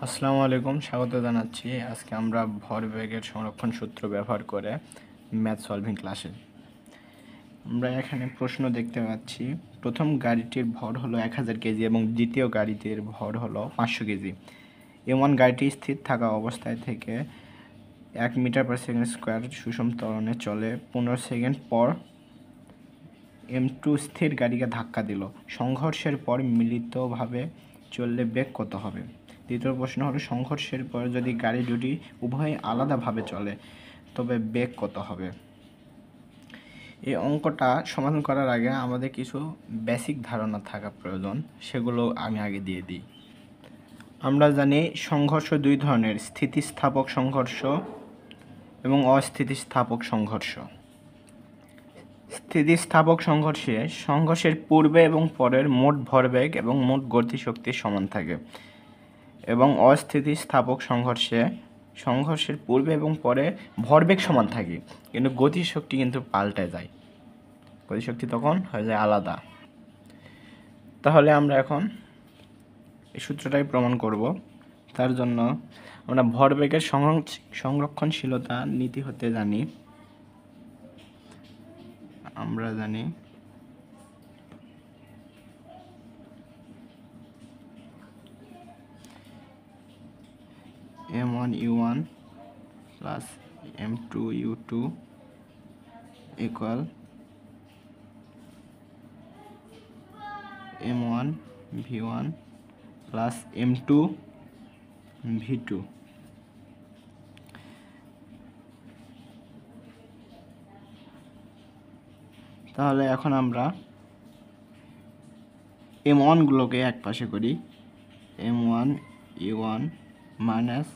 আসসালামু আলাইকুম, স্বাগত জানাচ্ছি। আজকে আমরা ভরবেগের সংরক্ষণ সূত্র ব্যবহার করে ম্যাথ সলভিং ক্লাসে আমরা এখানে প্রশ্ন দেখতে পাচ্ছি। প্রথম গাড়িটির ভর হলো 1000 কেজি এবং দ্বিতীয় গাড়িটির ভর হলো 500 কেজি। এমন গাড়িটি স্থির থাকা অবস্থায় থেকে 1 মিটার পার সেকেন্ড স্কোয়ার সুষম ত্বরণে চলে। 15 সেকেন্ড পর M2 স্থির গাড়িকে ধাক্কা দিল। সংঘর্ষের পর মিলিতভাবে চললে বেগ কত হবে? দ্বিতীয় প্রশ্ন হলো, সংঘর্ষের পর যদি গাড়ি দুটি উভয় আলাদাভাবে চলে তবে বেগ কত হবে? এই অঙ্কটা সমাধান করার আগে আমাদের কিছু বেসিক ধারণা থাকা প্রয়োজন, সেগুলো আমি আগে দিয়ে দিই। আমরা জানি সংঘর্ষ দুই ধরনের, স্থিতিস্থাপক সংঘর্ষ এবং অস্থিতিস্থাপক সংঘর্ষ। স্থিতিস্থাপক সংঘর্ষের পূর্বে এবং পরের মোট ভরবেগ এবং মোট গতিশক্তি সমান থাকে, এবং অস্থিতিস্থাপক সংঘর্ষের পূর্বে এবং পরে ভরবেগ সমান থাকে, কিন্তু গতিশক্তি কিন্তু পাল্টে যায়, গতিশক্তি তখন হয়ে যায় আলাদা। তাহলে আমরা এখন এই সূত্রটাই প্রমাণ করব। তার জন্য আমরা ভরবেগের সংরক্ষণশীলতা নীতি হতে জানি। আমরা জানি m1 u1 plus m2 u2 equal m1 v1 plus m2 v2। তাহলে এখন আমরা m1 গুলোকে এক পাশে করি। m1 u1 minus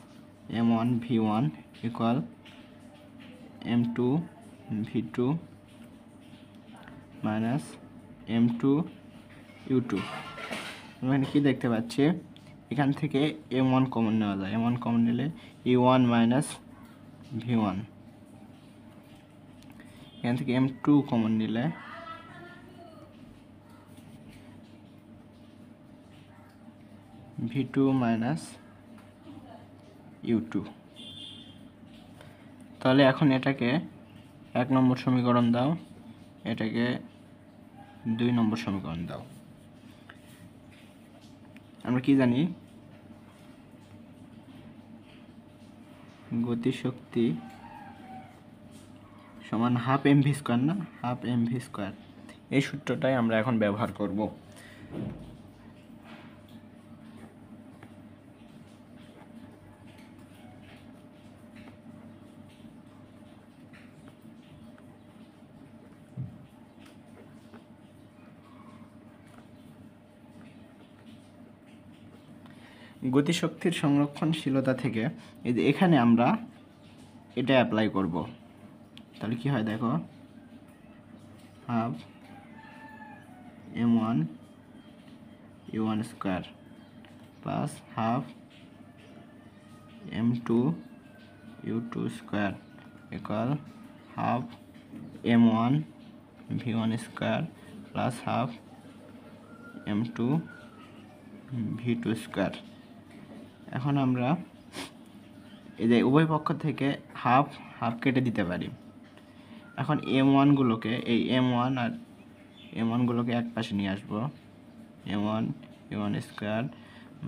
m1 v1 equal m2 v2 minus m2 u2। এখানে কি দেখতে পাচ্ছি, এখান থেকে m1 কমন নেওয়া যায়। m1 কমন নিলে u1 minus v1, এখান থেকে m2 কমন নিলে v2 minus u2। তাহলে এখন এটাকে 1 নম্বর সমীকরণ দাও, এটাকে 2 নম্বর সমীকরণ দাও। আমরা কি জানি, গতিশক্তি সমান হাফ mv স্কয়ার, না হাফ mv স্কয়ার। এই সূত্রটাই আমরা এখন ব্যবহার করব। গতিশক্তির সংরক্ষণশীলতা থেকে এই যে এখানে আমরা এটা অ্যাপ্লাই করব। তাহলে কি হয় দেখো, half m1 u1 square plus half m2 u2 square equal half m1 v1 square plus half m2 v2 square. এখন আমরা এই যে উভয় পক্ষ থেকে হাফ হাফ কেটে দিতে পারি। এখন m1 গুলোকে, এই m1 আর m1 গুলোকে এক পাশে নিয়ে আসবো। m1 u1 square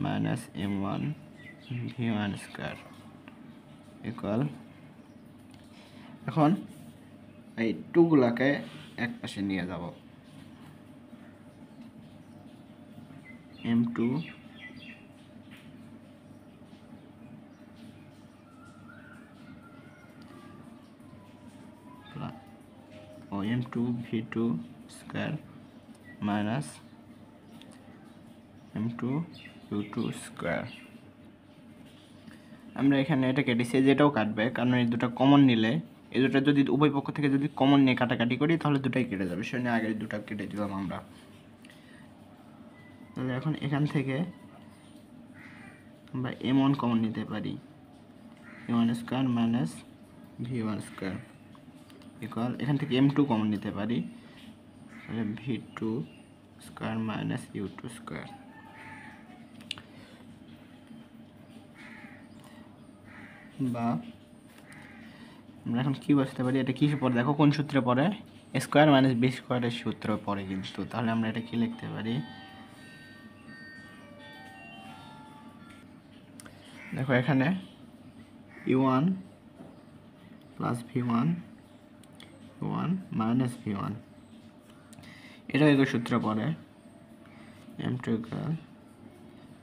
minus m1 v1 square equal, এখন এই 2 গুলোকে এক পাশে নিয়ে যাব। m2 m2 v2 square minus m2 u2 square. আমরা এখানে এটা কেটেছি, যেটাও কাটবে, কারণ এই দুটো কমন নিলে, এই দুটো যদি উভয় পক্ষ থেকে যদি কমন নিয়ে কাটাকাটি করি তাহলে দুটাই কেটে যাবে, সেজন্য আগে দুটো কেটে দিলাম আমরা। তাহলে এখন এখান থেকে আমরা m1 কমন নিতে পারি, u1 square minus v1 square equal, এখান থেকে m2 কমন নিতে পারি, তাহলে v2 square minus u2 square. বা আমরা এখন কি বসতে পারি, এটা কিসে পড়ে দেখো, কোন সূত্রে পড়ে, স্কোয়ার মাইনাস বি স্কোয়ারের সূত্র পড়ে কিন্তু। তাহলে আমরা এটা কি লিখতে পারি, দেখো এখানে u1 plus v1 minus v1, এটা এই সূত্র পড়ে m2 equal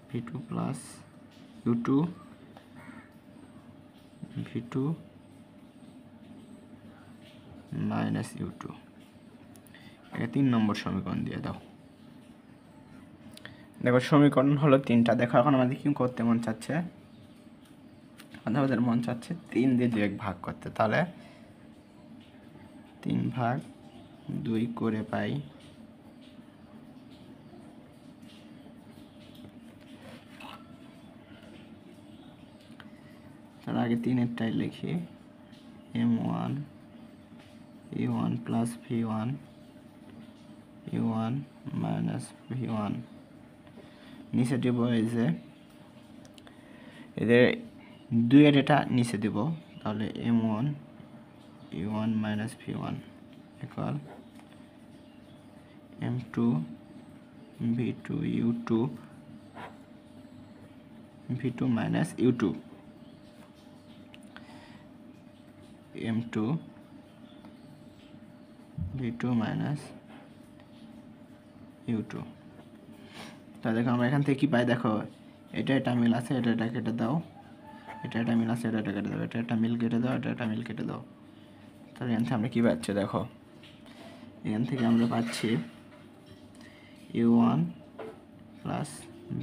v2 plus u2 v2 minus u2। এটা 3 নম্বর সমীকরণ দিয়ে দাও। দেখো সমীকরণ হলো 3টা। দেখো এখন আমাদের কি করতে মন চাচ্ছে, আমাদের মন চাচ্ছে 3 দিয়ে 2 ভাগ করতে। তাহলে 3 ভাগ 2 করে পাই তার আগে 3-এরটাই লিখি m1 u1 plus v1 u1 minus v1, নিচে দিব এই যে এদের 2-এর এটা নিচে দিব, তাহলে m1 u1 minus v1 equal m2 v2 u2 v2 minus u2 m2 v2 minus u2। তাহলে দেখো আমরা এখান থেকে কি পাই, দেখো এটা মিল আছে, এটা কেটে দাও, এটা মিল আছে, এটা কেটে দাও, এটা মিল কেটে দাও, এটা মিল কেটে দাও। তাহলে এখান থেকে আমরা কি পাচ্ছি, দেখো এখান থেকে আমরা পাচ্ছি u1 plus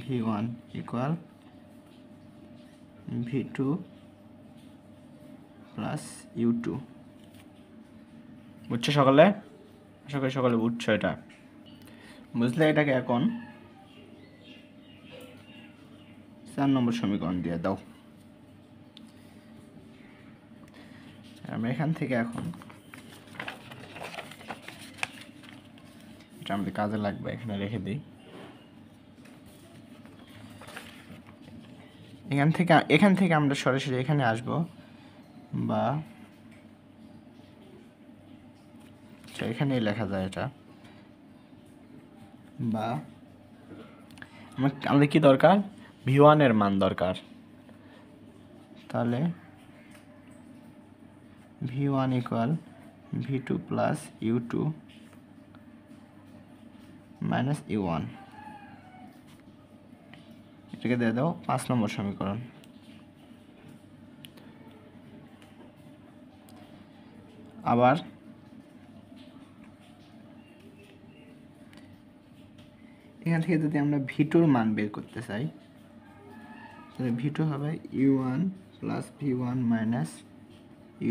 v1 equal v2 plus u2। বুঝছো সকলে? আশা করি সকলে বুঝছো। এটা বুঝলে এটাকে এখন 4 নম্বর সমীকরণ দিয়ে দাও। আমরা এখান থেকে এখন এটা আমাদের কাজে লাগবে, এখানে রেখে দিই। এখান থেকে আমরা সরাসরি এখানে আসব, বা এখানেই লেখা যায় এটা, বা আমাদের কি দরকার, v1 এর মান দরকার। তাহলে v1 equal v2 plus u2 minus u1, এটাকে দিয়ে দাও 5 নম্বর সমীকরণ। আবার এখান থেকে যদি আমরা v2 মান বের করতে চাই, তাহলে v2 হবে u1 plus v1 minus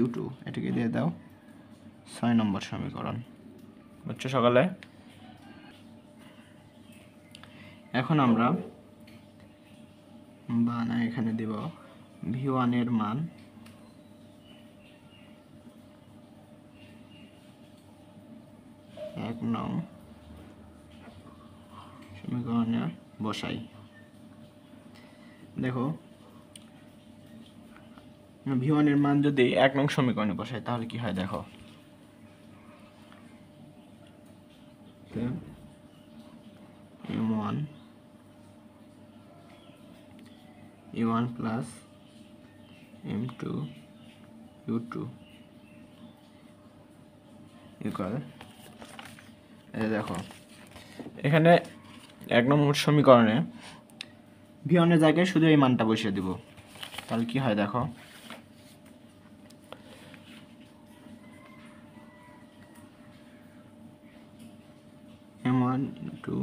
u2, এটাকে দিয়ে দাও 6 নম্বর সমীকরণ। বুঝছো সকালে? এখন আমরা বানা এখানে দেব v1 এর মান এক নং সমীকরণে বসাই। দেখো v1 এর মান যদি 1 নং সমীকরণে বসাই তাহলে কি হয়, দেখো u1 plus m2 u2 equal, দেখো এখানে 1 নম্বর সমীকরণে v1 এর জায়গায় শুধু এই মানটা বসিয়ে দিব। তাহলে কি হয়, দেখো m1 into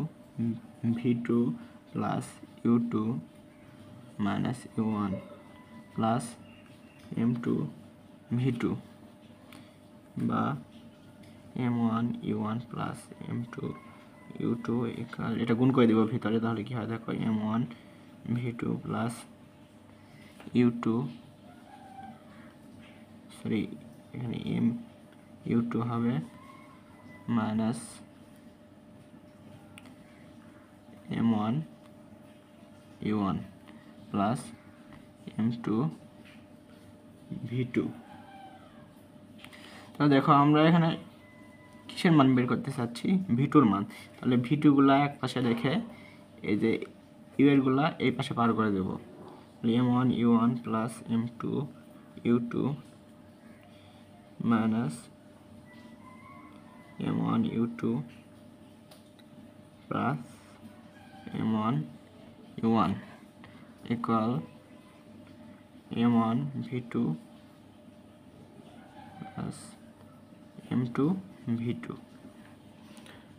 v2 plus u2 minus u1 plus m2 v2, বা m1 u1 plus m2 u2 equal, এটা গুণ করে দিব ভিতরে। তাহলে কি হয়, দেখো m1 v2 plus u2, sorry এখানে u2 হবে minus m1 u1 plus m2 v2। তাহলে দেখো আমরা এখানে কিসের মান বের করতে চাচ্ছি, v2-র মান। তাহলে v2-গুলা এক পাশে রেখে এই যে u এরগুলা এই পাশে পার করে দেব। m1 u1 plus m2 u2 minus m1 u2 plus m1 u1 equal m1 v2 plus m2 v2।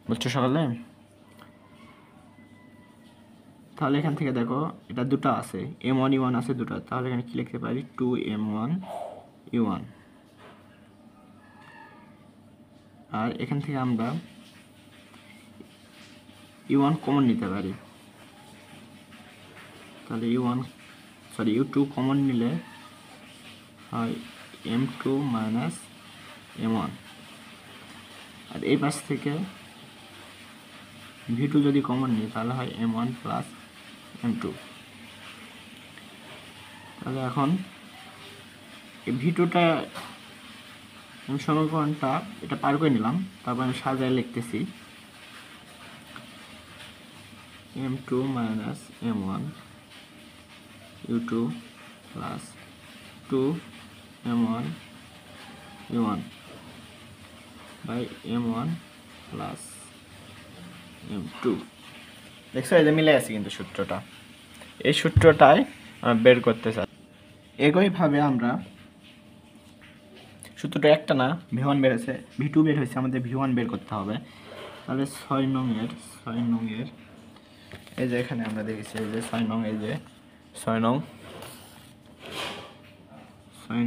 বুঝছো সকালে? তাহলে এখান থেকে দেখো এটা দুটো আছে, m1 u1 আছে দুটো, তাহলে এখানে কি লিখতে পারি 2m1 u1। আর এখান থেকে আমরা u1 কমন নিতে পারি, তাহলে u2 কমন নিলে হয় m2 মাইনাস m1। আর এই পাশ থেকে v2 যদি কমন নিই তাহলে হয় m1 প্লাস m2। তাহলে এখন এই v2টা সমীকরণটা এটা পার করে নিলাম, তারপর আমি সাজায় লিখতেছি m2 minus m1 u2 plus 2m1 u1 by m1 plus m2। দেখছো এই যে মিলে আছে কিন্তু সূত্রটা, এই সূত্রটাই বের করতে চাই। একইভাবে আমরা সূত্রটা একটা না, v1 বের হয়েছে, v2 বের হয়েছে, আমাদের v1 বের করতে হবে। তাহলে 6 নং এর এই যে এখানে আমরা দেখেছি এই যে 6 নং, এই যে 6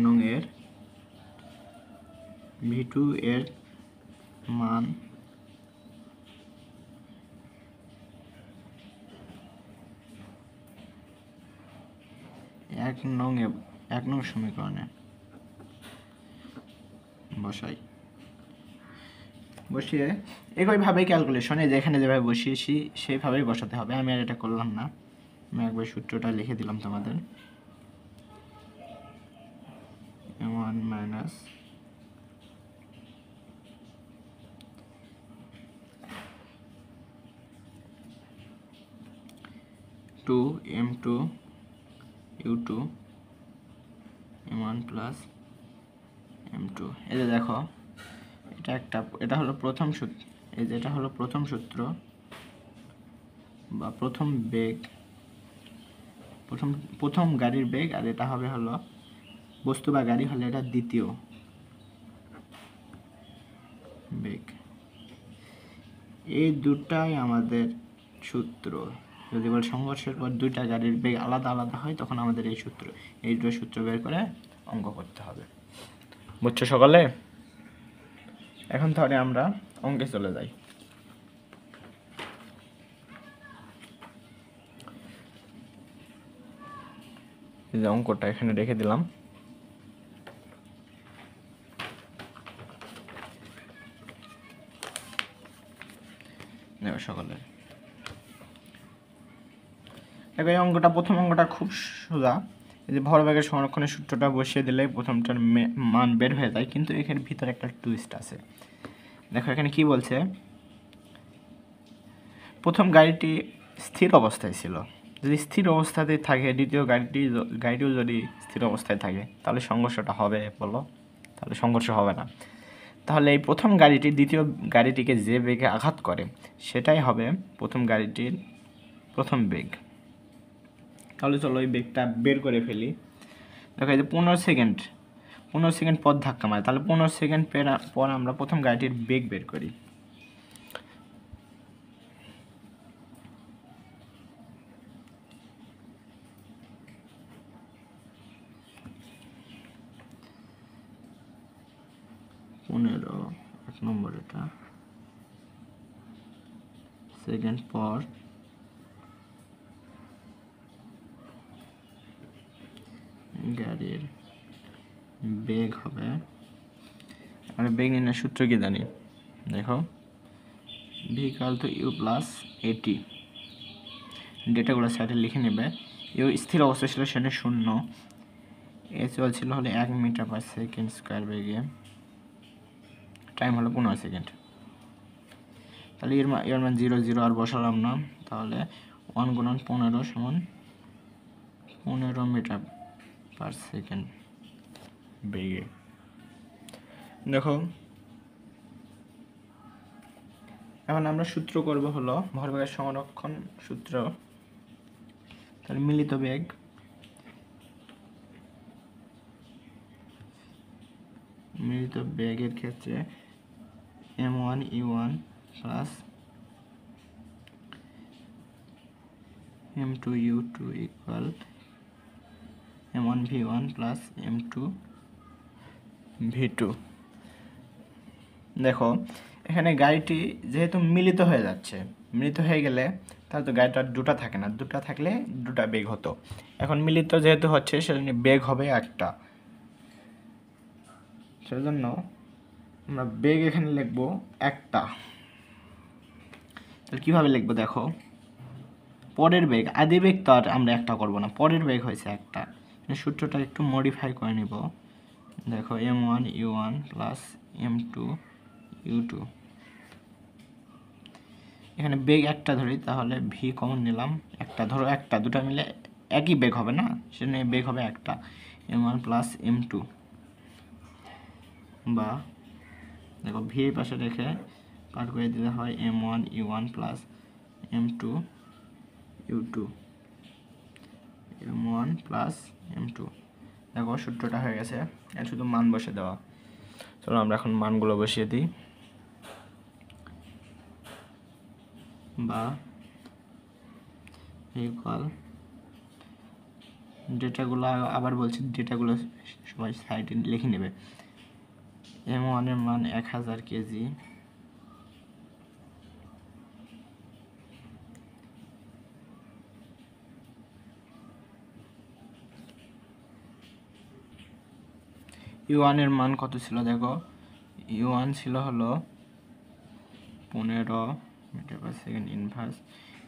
নং এর v2 এর মান 1 নং সমীকরণে বসিয়ে একইভাবে ক্যালকুলেশনে যেখানে যেভাবে বসিয়েছি সেইভাবেই বসাতে হবে। আমি আর এটা করলাম না, আমি একবার সূত্রটা লিখে দিলাম তোমাদের। m1 minus m2 u2 m1 plus m2। এই যে দেখো এটা হলো প্রথম সূত্র, এই যে এটা হলো প্রথম সূত্র বা প্রথম বেগ, প্রথম গাড়ির বেগ, আর এটা হবে হলো বস্তু বা গাড়ি হলে এটা দ্বিতীয় বেগ। এই দুটাই আমাদের সূত্র। যদি বল সংঘর্ষের পর দুইটা গাড়ির বেগ আলাদা আলাদা হয় তখন আমাদের এই দুটো সূত্র বের করে অঙ্ক করতে হবে। বুঝছো সকালে? এখন তাহলে আমরা অঙ্কে চলে যাই। এই যে অঙ্কটা এখানে রেখে দিলাম। সকালে দেখো এই অঙ্কটা, প্রথম অঙ্কটা খুব সোজা। এই যে ভরবেগের সংরক্ষণের সূত্রটা বসিয়ে দিলে প্রথমটার মান বের হয়ে যায়, কিন্তু এখানে ভিতরে একটা টুইস্ট আছে। দেখো এখানে কি বলছে, প্রথম গাড়িটি স্থির অবস্থায় ছিল, যদি স্থির অবস্থাতে থাকে, দ্বিতীয় গাড়িটিও যদি স্থির অবস্থায় থাকে তাহলে সংঘর্ষটা হবে বলো? তাহলে সংঘর্ষ হবে না। তাহলে এই প্রথম গাড়িটি দ্বিতীয় গাড়িটিকে যে বেগে আঘাত করে সেটাই হবে প্রথম গাড়িটির প্রথম বেগ। তাহলে চলো এই বেগটা বের করে ফেলি। দেখো এই যে 15 সেকেন্ড পর ধাক্কা মারে, তাহলে 15 সেকেন্ড পর আমরা প্রথম গাড়িটির বেগ বের করি। এক নম্বর এটা সেকেন্ড পর গাড়ির বেগ হবে। আমরা বেগ নির্ণয়ের সূত্র কি জানি? দেখো v = u প্লাস at। ডেটাগুলো সাইডে লিখে নেবে। ইউ স্থির অবস্থা ছিল, সেটা 0, এ চলছিল হলো 1 মিটার পার সেকেন্ড স্কোয়ার বেগে, টাইম হলো 15 সেকেন্ড। তাহলে এর মান 0 0 আর বসালাম না, তাহলে 1 গুণন 15 সমান 15 মিটার পার সেকেন্ড বেগে। দেখো এখন আমরা সূত্র করব হলো ভরবেগের সংরক্ষণ সূত্র। তাহলে মিলিত বেগের ক্ষেত্রে m1 u1 plus m2 u2 equal m1 v1 plus m2 v2। দেখো এখানে গাড়িটি যেহেতু মিলিত হয়ে যাচ্ছে, মিলিত হয়ে গেলে তাহলে তো গাড়িটা দুটো থাকে না, দুটো থাকলে দুটো বেগ হতো। এখন মিলিত যেহেতু হচ্ছে সেজন্য বেগ হবে একটা, সেজন্য আমরা বেগ এখানে লিখবো একটা। তাহলে কীভাবে লিখবো দেখো, পরের বেগ, আদি বেগ তো আর আমরা একটা করবো না, পরের বেগ হয়েছে একটা, সূত্রটা একটু মডিফাই করে নিব। দেখো m1 u1 plus m2 u2, এখানে বেগ একটা ধরি তাহলে ভি কমন নিলাম, একটা ধরো, একটা দুটা মিলে একই বেগ হবে না, সেজন্য বেগ হবে একটা, m1 প্লাস m2, বা দেখো ভি এর পাশে রেখে পার করে দিতে হয় m1 u1 plus m2 u2, m1 plus m2। দেখো সূত্রটা হয়ে গেছে, এর শুধু মান বসে দেওয়া। চলো আমরা এখন মানগুলো বসিয়ে দিই, বা ইকুয়াল ডেটাগুলো আবার বলছি, ডেটাগুলো সবাই সাইডে লিখে নেবে। m1 এর মান 1000 কেজি, u1 এর মান কত ছিল দেখো, u1 ছিল হলো 15 মিটার পার সেকেন্ড ইনভার্স।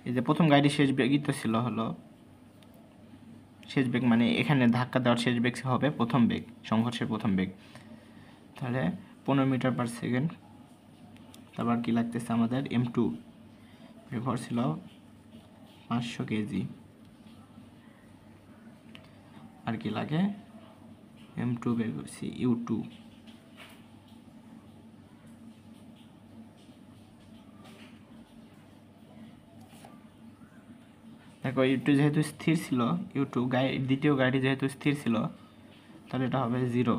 এই যে প্রথম গাড়ির শেষ বেগই তো ছিল হলো, শেষ বেগ মানে এখানে ধাক্কা দেওয়ার শেষ বেগ হবে প্রথম বেগ, সংঘর্ষের প্রথম বেগ। তাহলে 15 মিটার পার সেকেন্ড। তারপর কি লাগতেছে আমাদের, m2 ভর ছিল 500 কেজি, আর কি লাগে, m2 বের করছি u2। দেখো u2 যেহেতু স্থির ছিল, u2 দ্বিতীয় গাড়ি যেহেতু স্থির ছিল, তাহলে এটা হবে 0,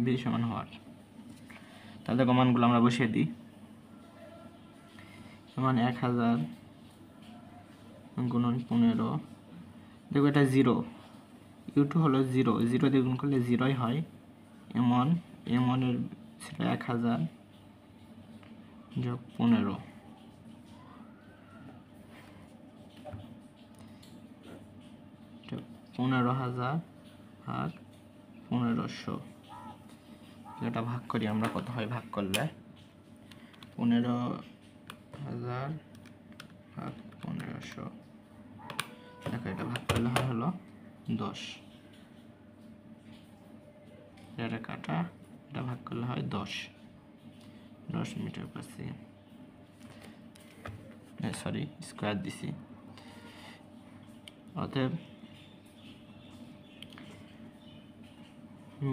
b সমান হওয়ার। তাহলে দেখো মানগুলো আমরা বসিয়ে দিই, সমান 1000 গুণন 15, দেখো এটা 0, u2 হলো 0, 0 দিয়ে গুণ করলে 0ই হয়। m1 এর ছিল 1000 যোগ 15, 15,000 আর 1500। এটা ভাগ করি আমরা, কত হয় ভাগ করলে, 15,000 ভাগ 1500, দেখো এটা ভাগ করলে হয় হলো 10, এটা কাটা, এটা ভাগ করলে হয় 10 metre per second, sorry square দিছি। অতএব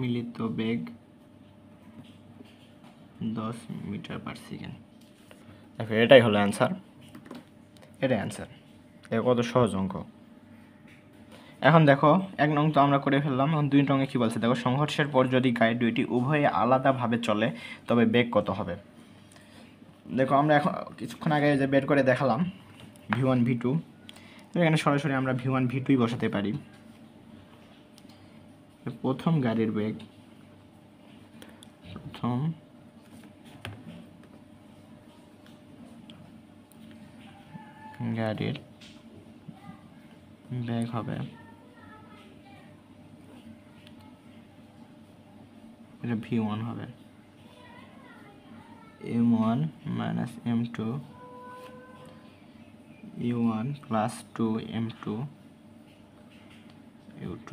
মিলিত বেগ 10 মিটার পার সেকেন্ড। দেখো এটাই হলো অ্যান্সার, এটাই অ্যান্সার। দেখো কত সহজ অঙ্ক। এখন দেখো 1 নং তো আমরা করে ফেললাম, এখন 2 নংয়ে কী বলছে দেখো, সংঘর্ষের পর যদি গাড়ি দুইটি উভয়ে আলাদাভাবে চলে তবে বেগ কত হবে। দেখো আমরা এখন কিছুক্ষণ আগে যে বের করে দেখালাম v1 v2, এখানে সরাসরি আমরা v1 v2ই বসাতে পারি। প্রথম গাড়ির বেগ, প্রথম গাড়ির বেগ হবে, এটা v1 হবে, m1 minus m2 u1 plus 2 m2 u2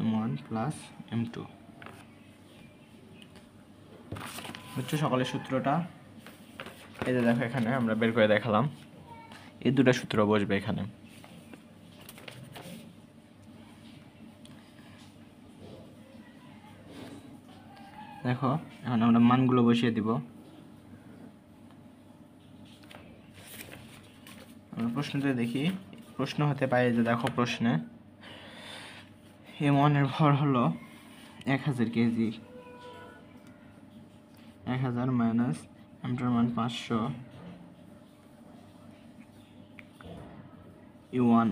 m1 plus m2। বুঝছো সকলের সূত্রটা? এই যে দেখো এখানে আমরা বের করে দেখালাম, এই দুটো সূত্র বসবে এখানে। দেখো এখন আমরা মানগুলো বসিয়ে দিব। আমরা প্রশ্নতে দেখি, প্রশ্ন হতে পারে যে দেখো প্রশ্নে m1 এর ভর হলো 1000 কেজি, 1000 মাইনাস m2 এর মান 500, u1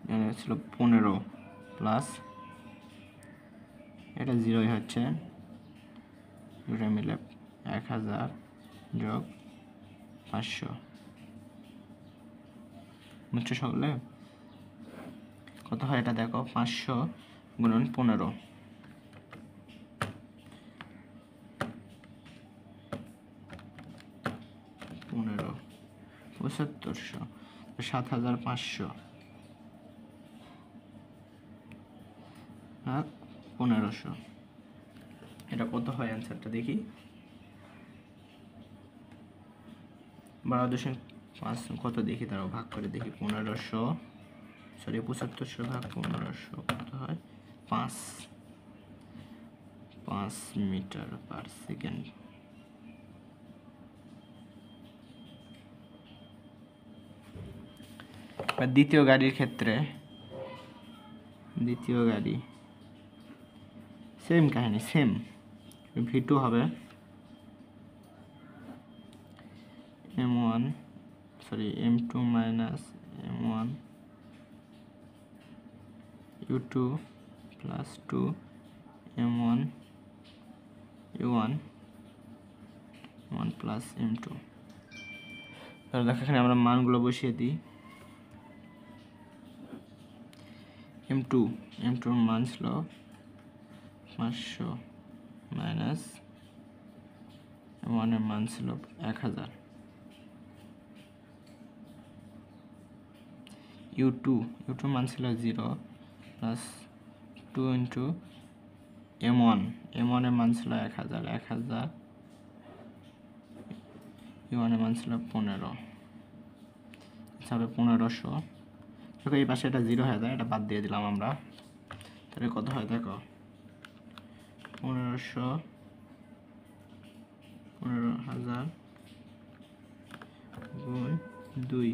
এখানে ছিল 15 প্লাস এটা 0 হচ্ছে, দুটো মিলে 1000 যোগ 500। বুঝছো সকলে? কত হয় এটা দেখো, 500 গুণন 15, 7500, 7500 আর 1500। এটা কত হয় অ্যান্সারটা দেখি, 12.5 কত দেখি, তারাও ভাগ করে দেখি। 7500 ভাগ 1500 কত হয়, 5 মিটার পার সেকেন্ড। দ্বিতীয় গাড়ির ক্ষেত্রে, দ্বিতীয় গাড়ি সেম কাহিনী, সেম v2 হবে m2 minus m1 u2 plus 2 m1 u1 plus m2। তাহলে দেখো এখানে আমরা মানগুলো বসিয়ে দিই। m2 এর মান ছিল 500 মাইনাস m1 এর মান ছিল 1000, u2 মান ছিল 0 প্লাস 2 ইন্টু m1 এর মান ছিল 1000, u1 এর মান ছিল 15, তাহলে 1500। দেখো এই পাশে এটা 0 হয়ে যায়, এটা বাদ দিয়ে দিলাম আমরা, তাহলে কত হয় দেখো, 15000 গুণ 2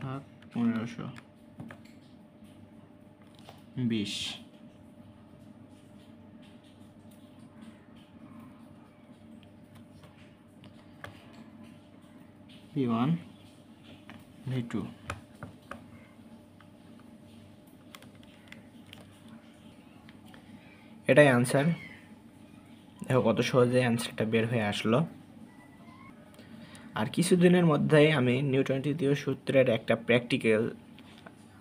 ভাগ 1500, 20। v1 v2। এটাই আনসার। দেখো কত সহজে অ্যান্সারটা বের হয়ে আসলো। আর কিছুদিনের মধ্যেই আমি নিউটনের তৃতীয় সূত্রের একটা প্র্যাকটিক্যাল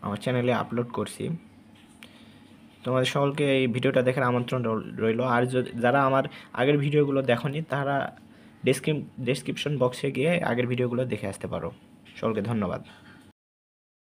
আমার চ্যানেলে আপলোড করছি। তোমাদের সকলকে এই ভিডিওটা দেখার আমন্ত্রণ রইল। আর যারা আমার আগের ভিডিওগুলো দেখোনি তারা ডেসক্রিপশন বক্সে গিয়ে আগের ভিডিওগুলো দেখে আসতে পারো। সকলকে ধন্যবাদ।